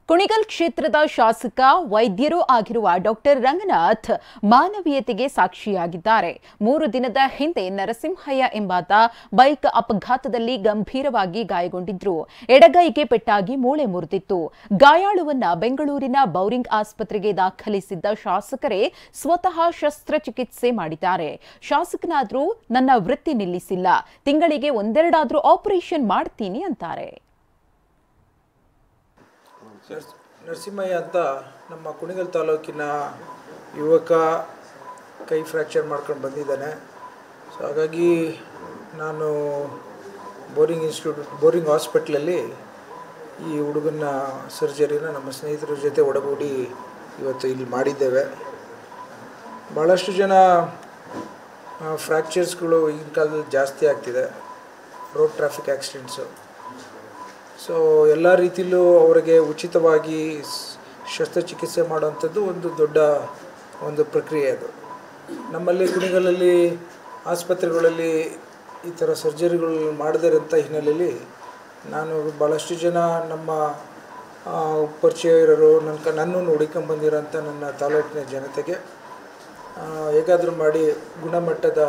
ಕುಣಿಗಲ್ ಕ್ಷೇತ್ರದ ಶಾಸಕ ವೈದ್ಯರೂ ಆಗಿರುವ ಡಾಕ್ಟರ್ ರಂಗನಾಥ್ ಮಾನವೀಯತೆಗೆ ಸಾಕ್ಷಿಯಾಗಿದ್ದಾರೆ. 3 ದಿನದ ಹಿಂದೆ ನರಸಿಂಹಯ್ಯ ಎಂಬಾತ ಬೈಕ್ ಅಪಘಾತದಲ್ಲಿ ಗಂಭೀರವಾಗಿ ಗಾಯಗೊಂಡಿದ್ರು. ಎಡಗೈಗೆ ಪೆಟ್ಟಾಗಿ ಮೂಳೆ ಮುರಿದಿತ್ತು. ಗಾಯಾಳುವನ್ನ ಬೆಂಗಳೂರಿನ ಬೌರಿಂಗ್ ಆಸ್ಪತ್ರೆಗೆ ದಾಖಲಿಸಿದ್ದ ಶಾಸಕರೇ ಸ್ವತಃ ಶಸ್ತ್ರಚಿಕಿತ್ಸೆ ಮಾಡಿದ್ದಾರೆ. ಶಾಸಕನಾದ್ರೂ ನನ್ನ ವೃತ್ತಿ ನಿಲ್ಲಿಸಿಲ್ಲ, ತಿಂಗಳಿಗೆ ಒಂದೆರಡಾದ್ರೂ ಆಪರೇಷನ್ ಮಾಡ್ತೀನಿ ಅಂತಾರೆ. ನರಸಿಂಹಯ್ಯ ಅಂತ ನಮ್ಮ ಕುಣಿಗಲ್ ತಾಲೂಕಿನ ಯುವಕ ಕೈ ಫ್ರ್ಯಾಕ್ಚರ್ ಮಾಡ್ಕೊಂಡು ಬಂದಿದ್ದಾನೆ. ಸೊ ಹಾಗಾಗಿ ನಾನು ಬೋರಿಂಗ್ ಹಾಸ್ಪಿಟ್ಲಲ್ಲಿ ಈ ಹುಡುಗನ ಸರ್ಜರಿನ ನಮ್ಮ ಸ್ನೇಹಿತರ ಜೊತೆ ಒಡಗೂಡಿ ಇವತ್ತು ಇಲ್ಲಿ ಮಾಡಿದ್ದೇವೆ. ಭಾಳಷ್ಟು ಜನ ಫ್ರ್ಯಾಕ್ಚರ್ಸ್ಗಳು ಈಗಿನ ಕಾಲದಲ್ಲಿ ಜಾಸ್ತಿ ಆಗ್ತಿದೆ, ರೋಡ್ ಟ್ರಾಫಿಕ್ ಆಕ್ಸಿಡೆಂಟ್ಸು. ಸೊ ಎಲ್ಲ ರೀತಿಯಲ್ಲೂ ಅವರಿಗೆ ಉಚಿತವಾಗಿ ಶಸ್ತ್ರಚಿಕಿತ್ಸೆ ಮಾಡುವಂಥದ್ದು ಒಂದು ದೊಡ್ಡ ಪ್ರಕ್ರಿಯೆ. ಅದು ನಮ್ಮಲ್ಲಿ ಕುಣಿಗಲಲ್ಲಿ ಆಸ್ಪತ್ರೆಗಳಲ್ಲಿ ಈ ಥರ ಸರ್ಜರಿಗಳು ಮಾಡದಿರೋಂಥ ಹಿನ್ನೆಲೆಯಲ್ಲಿ ನಾನು ಭಾಳಷ್ಟು ಜನ ನಮ್ಮ ಪರಿಚಯ ಇರೋರು ನನ್ನನ್ನು ಹುಡುಕೊಂಬಂದಿರೋಂಥ ನನ್ನ ತಾಲೂಕಿನ ಜನತೆಗೆ ಹೇಗಾದರೂ ಮಾಡಿ ಗುಣಮಟ್ಟದ